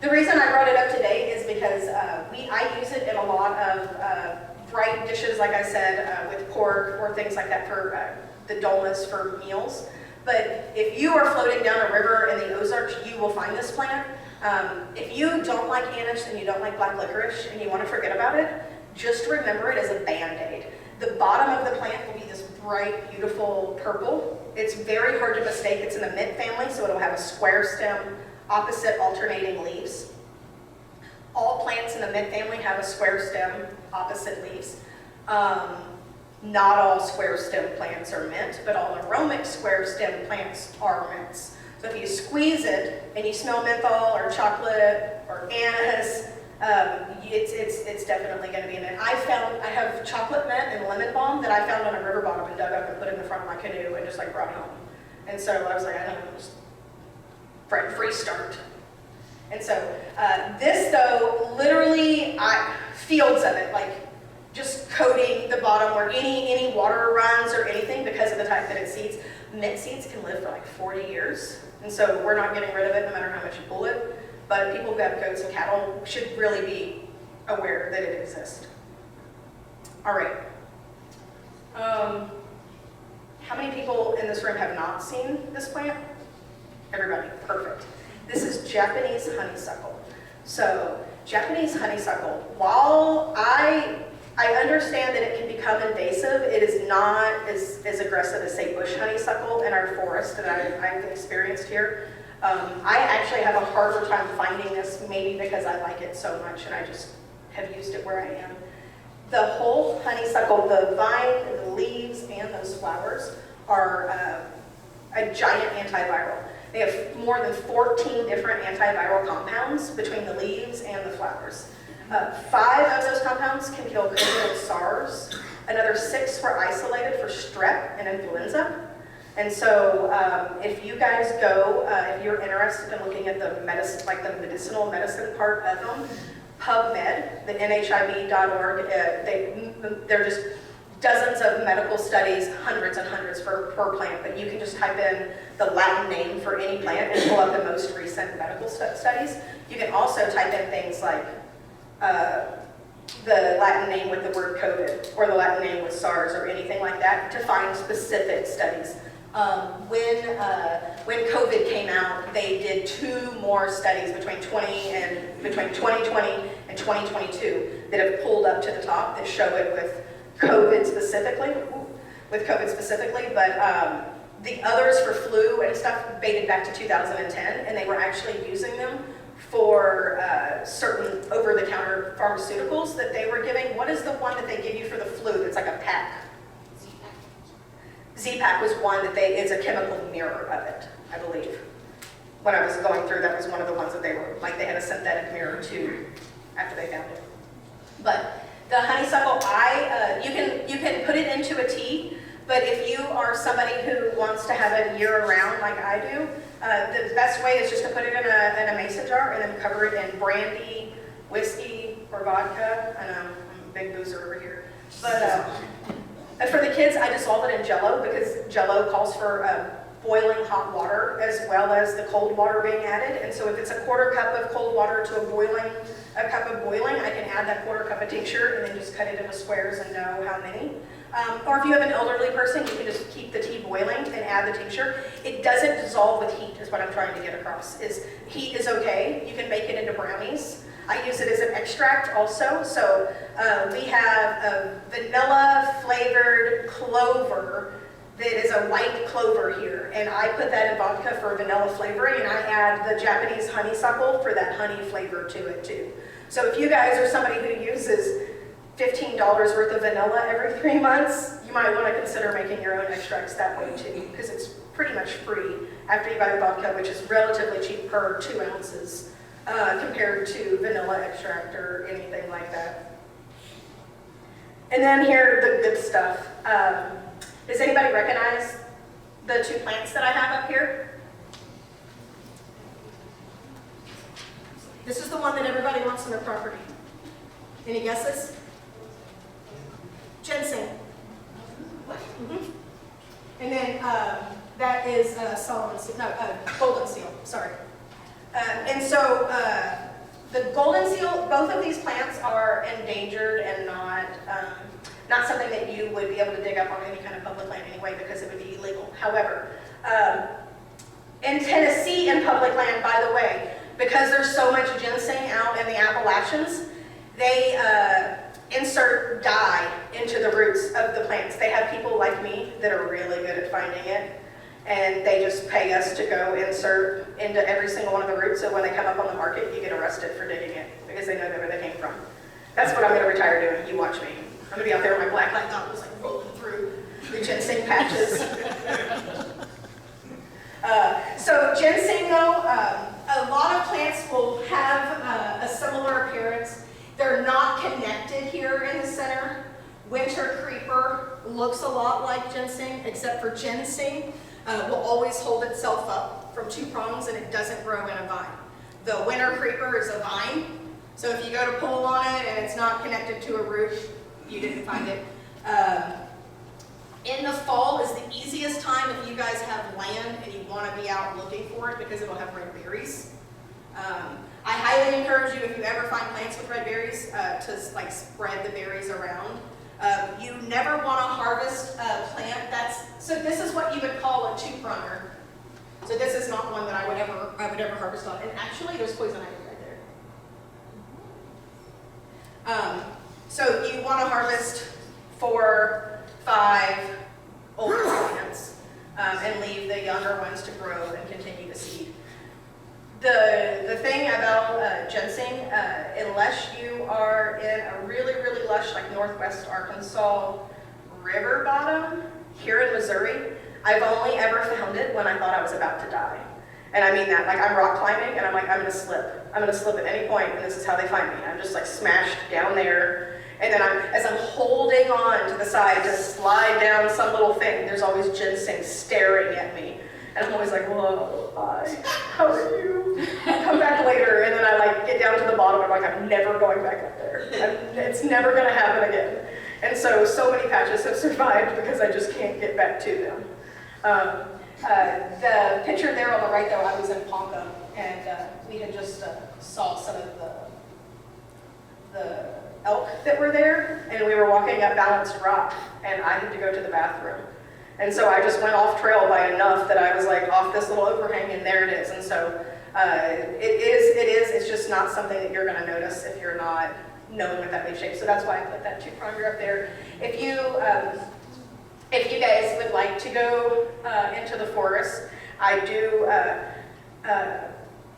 Speaker 1: The reason I brought it up today is because I use it in a lot of bright dishes, like I said, with pork or things like that for the dolmas for meals. But if you are floating down a river in the Ozarks, you you will find this plant. If you don't like anise and you don't like black licorice and you want to forget about it, just remember it as a Band-Aid. The bottom of the plant will be this bright, beautiful purple. It's very hard to mistake. It's in the mint family, so it'll have a square stem, opposite alternating leaves. All plants in the mint family have a square stem, opposite leaves. Not all square stem plants are mint, but all aromatic square stem plants are mints. So if you squeeze it and you smell menthol or chocolate or anise, it's definitely going to be a mint. I have chocolate mint and lemon balm that I found on a river bottom and dug up and put in the front of my canoe and just like brought home. And so I was like, I don't know, just free start. And so this though, literally fields of it, like just coating the bottom where any water runs or anything because of the type that it seeds. Mint seeds can live for like 40 years. And so we're not getting rid of it no matter how much you pull it. But people who have goats and cattle should really be aware that it exists. All right. How many people in this room have not seen this plant? Everybody, perfect. This is Japanese honeysuckle. So Japanese honeysuckle, while I understand that it can become invasive, it is not as aggressive as, say, bush honeysuckle in our forest that I've experienced here. I actually have a harder time finding this, maybe because I like it so much and I just have used it where I am. The whole honeysuckle, the vine, the leaves, and those flowers are a giant antiviral. They have more than 14 different antiviral compounds between the leaves and the flowers. 5 of those compounds can kill COVID and SARS. Another 6 were isolated for strep and influenza. And so if you guys go, if you're interested in looking at the medicine, like the medicinal medicine part of them, PubMed, the NHIB.org, they're just dozens of medical studies, hundreds and hundreds per plant, but you can just type in the Latin name for any plant and pull up the most recent medical studies. You can also type in things like the Latin name with the word COVID or the Latin name with SARS or anything like that to find specific studies. When COVID came out, they did 2 more studies between 2020 and 2022 that have pulled up to the top that show it with COVID specifically, but the others for flu and stuff dated back to 2010, and they were actually using them for certain over-the-counter pharmaceuticals that they were giving. What is the one that they give you for the flu that's like a pack? Z-Pack was one that it's a chemical mirror of it, I believe. When I was going through, that was one of the ones that they were, like they had a synthetic mirror too after they found it. But the honeysuckle, you can put it into a tea, but if you are somebody who wants to have it year-round like I do, the best way is just to put it in a mason jar and then cover it in brandy, whiskey, or vodka. I know, I'm a big boozer over here. But for the kids, I dissolve it in Jell-O because Jell-O calls for boiling hot water as well as the cold water being added. And so if it's a quarter cup of cold water to a cup of boiling, I can add that quarter cup of tincture and then just cut it into squares and know how many. Or if you have an elderly person, you can just keep the tea boiling and add the tincture. It doesn't dissolve with heat is what I'm trying to get across. Heat is okay. You can make it into brownies. I use it as an extract also. So we have a vanilla flavored clover that is a white clover here. And I put that in vodka for vanilla flavoring, and I add the Japanese honeysuckle for that honey flavor to it too. So if you guys are somebody who uses $15 worth of vanilla every 3 months, you might want to consider making your own extracts that way too, because it's pretty much free after you buy the vodka, which is relatively cheap per 2 ounces compared to vanilla extract or anything like that. And then here, the good stuff. Does anybody recognize the 2 plants that I have up here? This is the one that everybody wants on their property. Any guesses? Ginseng. Mm-hmm. And then that is golden seal, sorry. And so the golden seal, both of these plants are endangered and not something that you would be able to dig up on any kind of public land anyway because it would be illegal. However, In Tennessee, in public land, by the way, because there's so much ginseng out in the Appalachians, they insert dye into the roots of the plants. They have people like me that are really good at finding it, and they just pay us to go insert into every single one of the roots, so when they come up on the market, you get arrested for digging it, because they know where they came from. That's what I'm going to retire doing. You watch me. I'm going to be out there with my black light goggles, like rolling through the ginseng patches. So ginseng, though, a lot of plants will have a similar appearance. They're not connected here in the center. Winter creeper looks a lot like ginseng, except for ginseng will always hold itself up from two prongs, and it doesn't grow in a vine. The winter creeper is a vine, so if you go to pull on it and it's not connected to a root, you didn't find it. In the fall is the easiest time if you guys have land and you want to be out looking for it, because it'll have red berries. I highly encourage you, if you ever find plants with red berries, to like spread the berries around. You never want to harvest a plant so this is what you would call a two-pronger. So this is not one that I would ever harvest on. And actually, there's poison ivy right there. So you want to harvest 4, 5 older plants and leave the younger ones to grow and continue to seed. The thing about ginseng, unless you are in a really, really lush, like northwest Arkansas river bottom, here in Missouri, I've only ever found it when I thought I was about to die. And I mean that, like I'm rock climbing and I'm like, I'm gonna slip. I'm gonna slip at any point, and this is how they find me. I'm just like smashed down there. And then as I'm holding on to the side to slide down some little thing, there's always ginseng staring at me. And I'm always like, whoa, hi, how are you? I'll come back later, and then I like get down to the bottom, and I'm like, I'm never going back up there. It's never gonna happen again. And so many patches have survived because I just can't get back to them. The picture there on the right, though, I was in Ponca, and we had just saw some of the elk that were there, and we were walking up Balanced Rock, and I had to go to the bathroom. And so I just went off trail by enough that I was like off this little overhang, and there it is. And so it's just not something that you're gonna notice if you're not knowing what that leaf shape. So that's why I put that two-pronger up there. If you guys would like to go into the forest, I do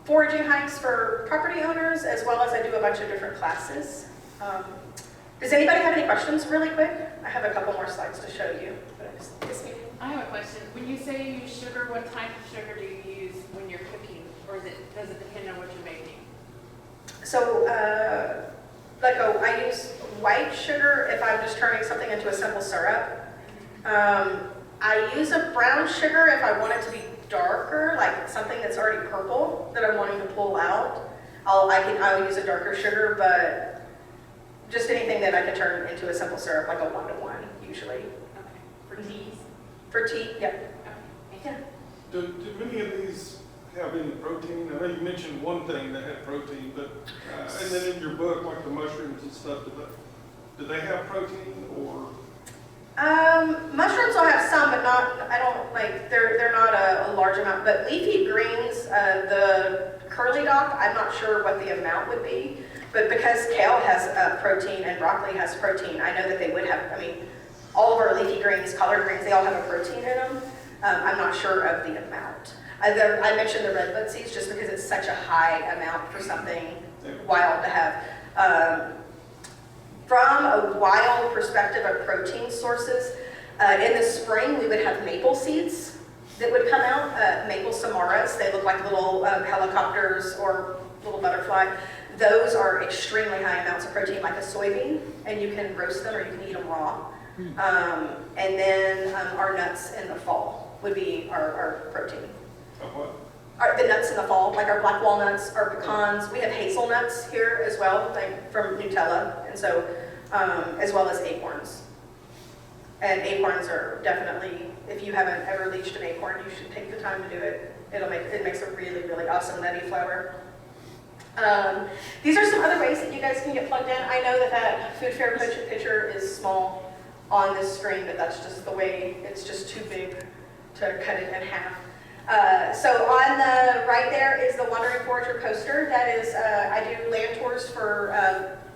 Speaker 1: foraging hikes for property owners, as well as I do a bunch of different classes. Does anybody have any questions really quick? I have a couple more slides to show you.
Speaker 3: I have a question. When you say you use sugar, what type of sugar do you use when you're cooking? Or does it depend on what you're making?
Speaker 1: So, I use white sugar if I'm just turning something into a simple syrup. I use a brown sugar if I want it to be darker, like something that's already purple that I'm wanting to pull out. I'll use a darker sugar, but just anything that I can turn into a simple syrup, like a 1-to-1 usually.
Speaker 3: Okay. For teas?
Speaker 1: For tea, yep.
Speaker 3: Okay.
Speaker 1: Yeah.
Speaker 4: Do many of these have any protein? I know you mentioned one thing that had protein, but and then in your book, like the mushrooms and stuff, do they have protein or?
Speaker 1: Mushrooms will have some, but they're not a large amount. But leafy greens, the curly dock, I'm not sure what the amount would be, but because kale has protein and broccoli has protein, I know that they would have. All of our leafy greens, collard greens, they all have a protein in them. I'm not sure of the amount. I mentioned the red bud seeds just because it's such a high amount for something wild to have. From a wild perspective of protein sources, in the spring we would have maple seeds that would come out, maple samaras. They look like little helicopters or little butterfly. Those are extremely high amounts of protein, like a soybean, and you can roast them or you can eat them raw. And then our nuts in the fall would be our protein.
Speaker 4: What?
Speaker 1: The nuts in the fall, like our black walnuts, our pecans. We have hazelnuts here as well, like from Nutella, and so as well as acorns. And acorns are definitely, if you haven't ever leached an acorn, you should take the time to do it. It makes a really, really awesome nutty flour. These are some other ways that you guys can get plugged in. I know that food fair picture is small on this screen, but that's just the way, it's just too big to cut it in half. So on the right there is the Wandering Forager poster. That is, I do land tours for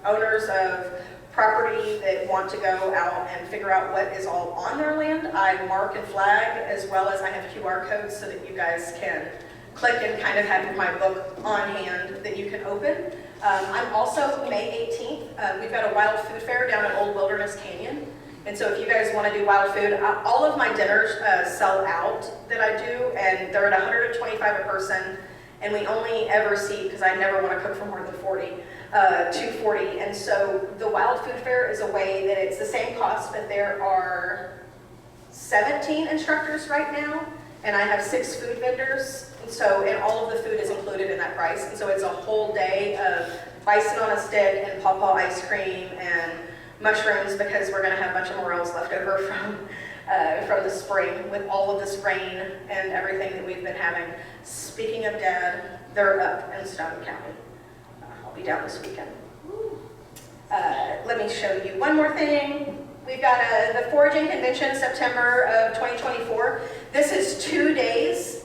Speaker 1: owners of property that want to go out and figure out what is all on their land. I mark and flag, as well as I have QR codes so that you guys can click and kind of have my book on hand that you can open. I'm also, May 18th, we've got a wild food fair down at Old Wilderness Canyon. And so if you guys want to do wild food, all of my dinners sell out that I do, and they're at $125 a person, and we only ever seat, because I never want to cook for more than 40, 240. And so the wild food fair is a way that it's the same cost, but there are 17 instructors right now, and I have 6 food vendors. And so, and all of the food is included in that price. And so it's a whole day of bison on a stick and pawpaw ice cream and mushrooms, because we're going to have a bunch of morels left over from the spring with all of this rain and everything that we've been having. Speaking of Dad, they're up in Stone County. I'll be down this weekend. Let me show you one more thing. We've got the foraging convention, September of 2024. This is 2 days.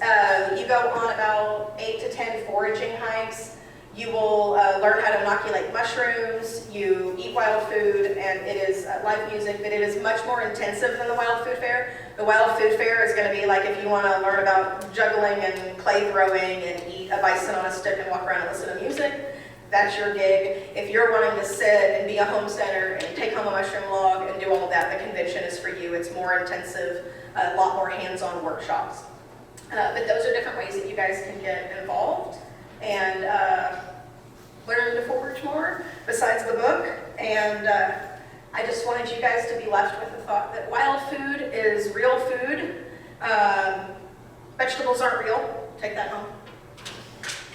Speaker 1: You go on about 8 to 10 foraging hikes. You will learn how to inoculate mushrooms, you eat wild food, and it is live music, but it is much more intensive than the Wild Food Fair. The Wild Food Fair is going to be like if you want to learn about juggling and clay throwing and eat a bison on a stick and walk around and listen to music. That's your gig. If you're wanting to sit and be a homesteader and take home a mushroom log and do all of that, the convention is for you. It's more intensive, a lot more hands-on workshops. But those are different ways that you guys can get involved and learn to forage more besides the book. And I just wanted you guys to be left with the thought that wild food is real food. Vegetables aren't real. Take that home.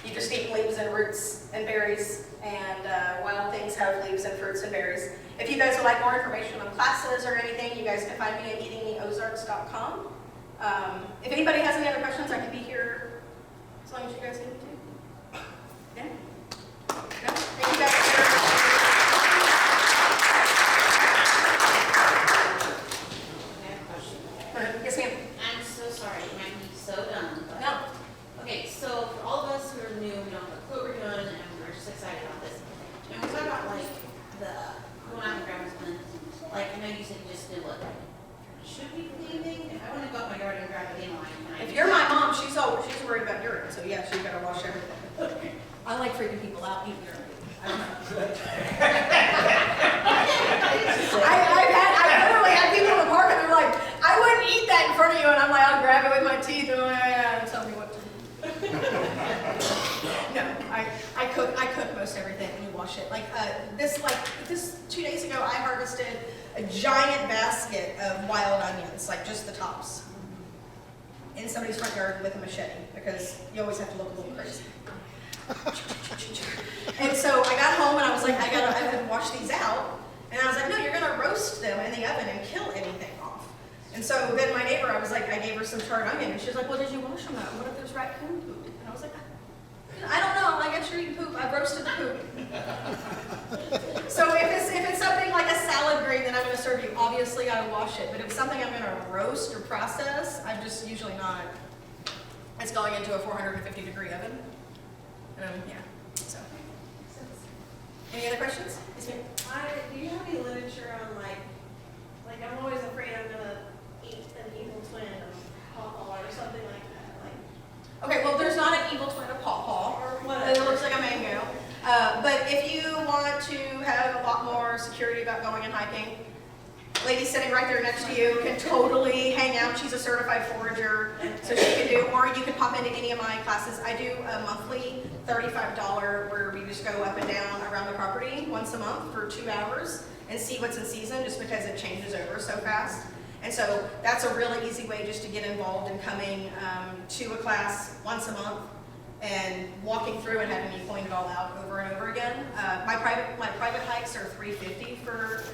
Speaker 1: You just eat leaves and roots and berries, and wild things have leaves and fruits and berries. If you guys would like more information on classes or anything, you guys can find me at eatingtheozarks.com. If anybody has any other questions, I can be here as long as you guys need me to. Yeah? No? Thank you guys for Yes, ma'am.
Speaker 5: I'm so sorry, it might be so dumb, but.
Speaker 1: No.
Speaker 5: Okay, so for all of us who are new, we don't know what we're doing, and we're just excited about this. And we talk about like the going out and grabbing something, like I know you said you just did what? Should we be leaving? If I want to go out my yard and grab a dandelion, can I?
Speaker 1: If you're my mom, she's worried about urine, so yeah, she's gotta wash everything. I like freaking people out eating urine. I don't know. I literally had people in the park and they're like, I wouldn't eat that in front of you, and I'm like, I'll grab it with my teeth and tell me what to do. No, I cook most everything and we wash it. Like this 2 days ago, I harvested a giant basket of wild onions, like just the tops, in somebody's front yard with a machete, because you always have to look a little crazy. And so I got home and I was like, I gotta wash these out. And I was like, no, you're gonna roast them in the oven and kill anything off. And so then my neighbor, I was like, I gave her some charred onion, and she was like, well, did you wash them out? What if there's raccoon poop? And I was like, I don't know. I guess you're eating poop. I roasted the poop. So if it's something like a salad green that I'm going to serve you, obviously I wash it. But if it's something I'm going to roast or process, I'm just usually not. It's going into a 450-degree oven. Yeah. So. Any other questions? Yes, ma'am.
Speaker 6: Do you have any literature on like I'm always afraid I'm gonna eat an evil twin of pawpaw or something like that.
Speaker 1: Okay, well, there's not an evil twin of pawpaw,
Speaker 6: Or
Speaker 1: it
Speaker 6: whatever.
Speaker 1: looks like a mango. But if you want to have a lot more security about going and hiking, lady sitting right there next to you can totally hang out. She's a certified forager, so she can do, or you can pop into any of my classes. I do a monthly $35 where we just go up and down around the property once a month for 2 hours and see what's in season, just because it changes over so fast. And so that's a really easy way just to get involved in coming to a class once a month and walking through and having me point it all out over and over again. My private hikes are $350 for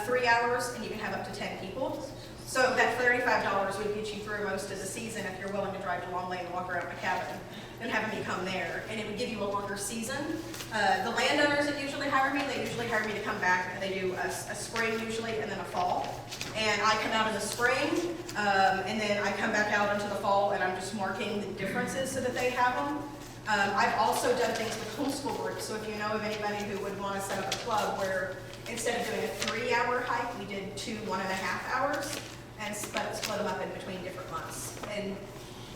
Speaker 1: 3 hours, and you can have up to 10 people. So that $35 would get you through most of the season if you're willing to drive to Long Lane and walk around my cabin and have me come there. And it would give you a longer season. The landowners that usually hire me, they usually hire me to come back, and they do a spring usually and then a fall. And I come out in the spring, and then I come back out into the fall, and I'm just marking the differences so that they have them. I've also done things with homeschool groups, so if you know of anybody who would want to set up a club where instead of doing a 3-hour hike, we did 2 1.5 hours, and split them up in between different months. And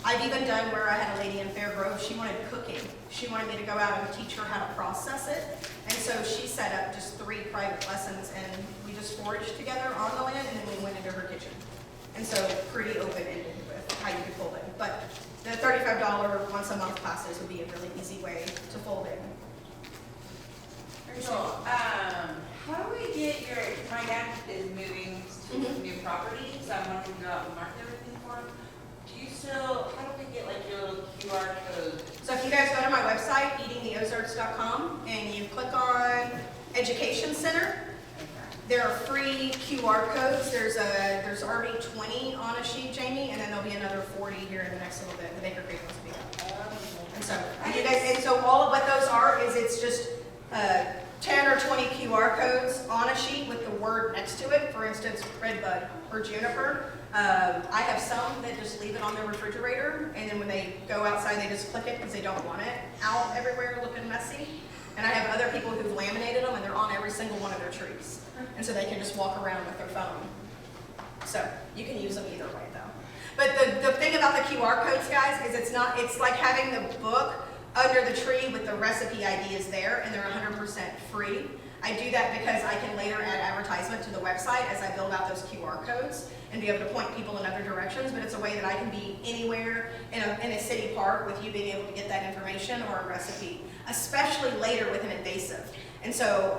Speaker 1: I've even done where I had a lady in Fair Grove, she wanted cooking. She wanted me to go out and teach her how to process it. And so she set up just 3 private lessons, and we just foraged together on the land, and then we went into her kitchen. And so pretty open-ended with how you could fold it. But the $35 once-a-month classes would be a really easy way to fold in.
Speaker 7: Rachel, how do we get my dad is moving to a new property, so I wanted to go out and mark everything for him. How do we get like your little QR code?
Speaker 1: So if you guys go to my website, eatingtheozarks.com, and you click on Education Center, there are free QR codes. There's already 20 on a sheet, Jamie, and then there'll be another 40 here in the next little bit. The Baker Creek ones will be up. And so all of what those are is it's just 10 or 20 QR codes on a sheet with the word next to it. For instance, redbud or juniper. I have some that just leave it on their refrigerator, and then when they go outside, they just click it because they don't want it out everywhere looking messy. And I have other people who've laminated them, and they're on every single one of their trees. And so they can just walk around with their phone. So you can use them either way, though. But the thing about the QR codes, guys, is it's like having the book under the tree with the recipe ideas there, and they're 100% free. I do that because I can later add advertisement to the website as I build out those QR codes and be able to point people in other directions, but it's a way that I can be anywhere in a city park with you being able to get that information or a recipe, especially later with an invasive. And so,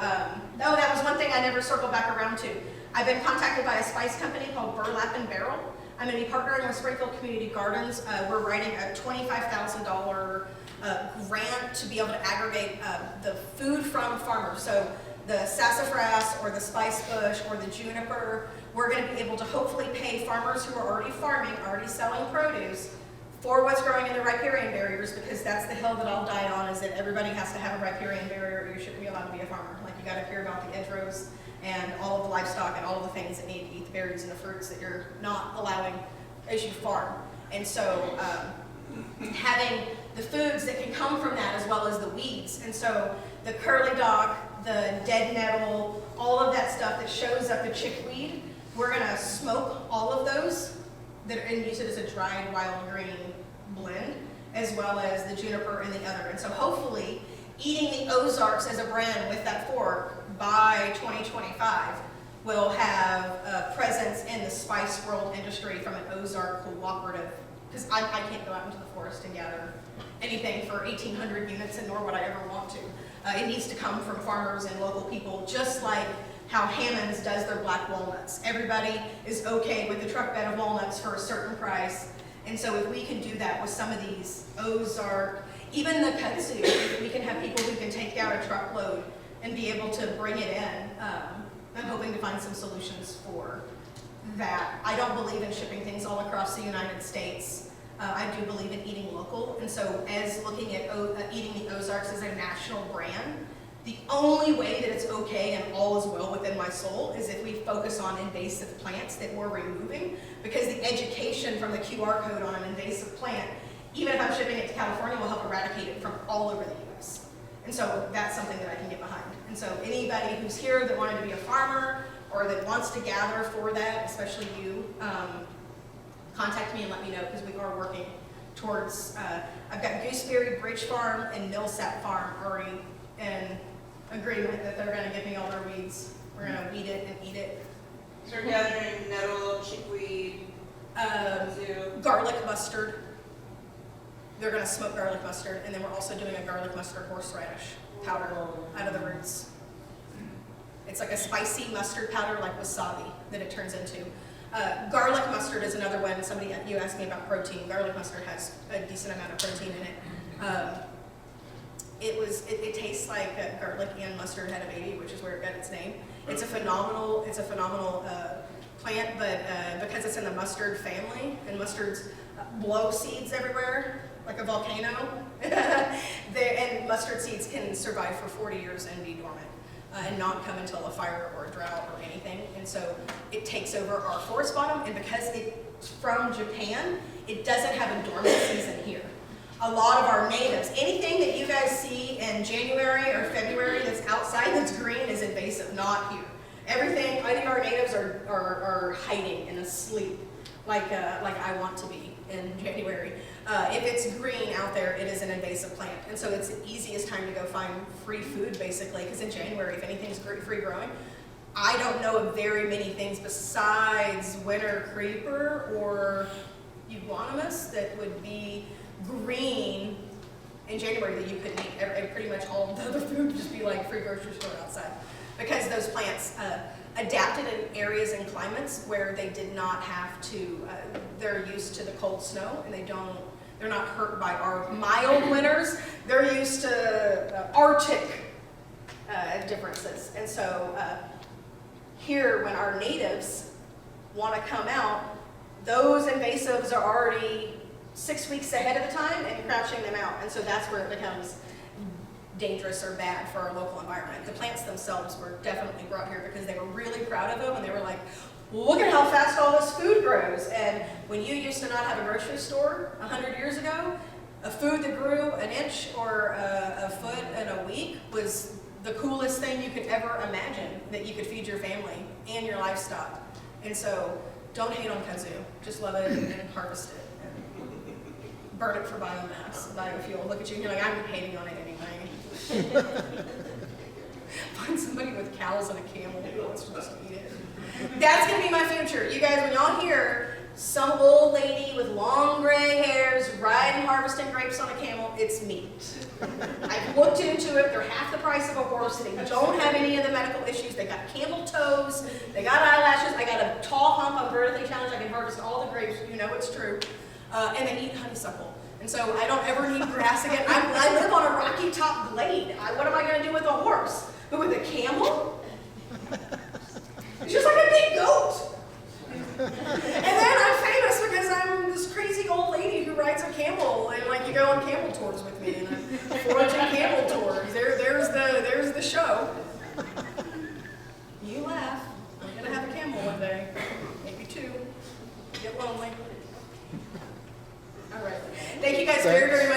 Speaker 1: that was one thing I never circled back around to. I've been contacted by a spice company called Burlap and Barrel. I'm going to be partnering with Springfield Community Gardens. We're writing a $25,000 grant to be able to aggregate the food from farmers. So the sassafras or the spice bush or the juniper, we're going to be able to hopefully pay farmers who are already farming, already selling produce for what's growing in the riparian barriers, because that's the hill that I'll die on, is that everybody has to have a riparian barrier or you shouldn't be allowed to be a farmer. Like, you got to care about the hedgerows and all of the livestock and all of the things that need to eat the berries and the fruits that you're not allowing as you farm. And so having the foods that can come from that as well as the weeds. And so the curly dock, the dead nettle, all of that stuff that shows up, the chickweed, we're going to smoke all of those and use it as a dried wild green blend, as well as the juniper and the other. And so hopefully Eating the Ozarks as a brand with that fork by 2025 will have a presence in the spice world industry from an Ozark cooperative, because I can't go out into the forest and gather anything for 1,800 units, and nor would I ever want to. It needs to come from farmers and local people, just like how Hammond's does their black walnuts. Everybody is okay with the truck bed of walnuts for a certain price. And so if we can do that with some of these Ozark, even the kudzu, if we can have people who can take down a truckload and be able to bring it in, I'm hoping to find some solutions for that. I don't believe in shipping things all across the United States. I do believe in eating local. And so as looking at Eating the Ozarks as a national brand, the only way that it's okay and all is well within my soul is if we focus on invasive plants that we're removing, because the education from the QR code on an invasive plant, even if I'm shipping it to California, will help eradicate it from all over the U.S. And so that's something that I can get behind. And so anybody who's here that wanted to be a farmer or that wants to gather for that, especially you, contact me and let me know, because we are working towards, I've got Gooseberry Bridge Farm and Millsap Farm already in agreement that they're going to give me all their weeds. We're going to weed it and eat it.
Speaker 7: So we're gathering nettle, chickweed,
Speaker 1: Garlic mustard. They're going to smoke garlic mustard, and then we're also doing a garlic mustard horseradish powder out of the roots. It's like a spicy mustard powder like wasabi that it turns into. Garlic mustard is another one. You asked me about protein. Garlic mustard has a decent amount of protein in it. It tastes like garlic and mustard had a baby, which is where it got its name. It's a phenomenal plant, but because it's in the mustard family, and mustards blow seeds everywhere, like a volcano, and mustard seeds can survive for 40 years and be dormant. And not come until a fire or a drought or anything. And so it takes over our forest bottom, and because it's from Japan, it doesn't have a dormant season here. A lot of our natives, anything that you guys see in January or February that's outside that's green is invasive, not here. Everything, I think our natives are hiding and asleep, like I want to be in January. If it's green out there, it is an invasive plant. And so it's the easiest time to go find free food, basically, because in January, if anything's free growing, I don't know of very many things besides winter creeper or euonymus that would be green in January that you couldn't eat. Pretty much all of the other food would just be like free grocery store outside. Because those plants adapted in areas and climates where they did not have to, they're used to the cold snow, and they're not hurt by our mild winters. They're used to Arctic differences. And so here, when our natives want to come out, those invasives are already 6 weeks ahead of the time and crouching them out. And so that's where it becomes dangerous or bad for our local environment. The plants themselves were definitely brought here because they were really proud of them, and they were like, look at how fast all this food grows. And when you used to not have a grocery store 100 years ago, a food that grew an inch or a foot in a week was the coolest thing you could ever imagine that you could feed your family and your livestock. And so don't hate on kudzu, just love it and harvest it. And burn it for biomass, biofuel. Look at you and you're like, I'm hating on it anyway. Find somebody with cows and a camel who wants to just eat it. That's gonna be my future. You guys, when y'all hear some old lady with long gray hairs riding harvesting grapes on a camel, it's me. I've looked into it. They're half the price of a horse. They don't have any of the medical issues. They got camel toes. They got eyelashes. I got a tall hump. I'm vertically challenged. I can harvest all the grapes. You know it's true. And they eat honeysuckle. And so I don't ever need grass again. I live on a rocky top glade. What am I going to do with a horse? But with a camel? It's just like a big goat. And then I'm famous because I'm this crazy old lady who rides a camel, and like you go on camel tours with me, and I'm foraging camel tours. There's the show. You laugh. I'm gonna have a camel one day, maybe two. Get lonely. All right. Thank you guys very, very much.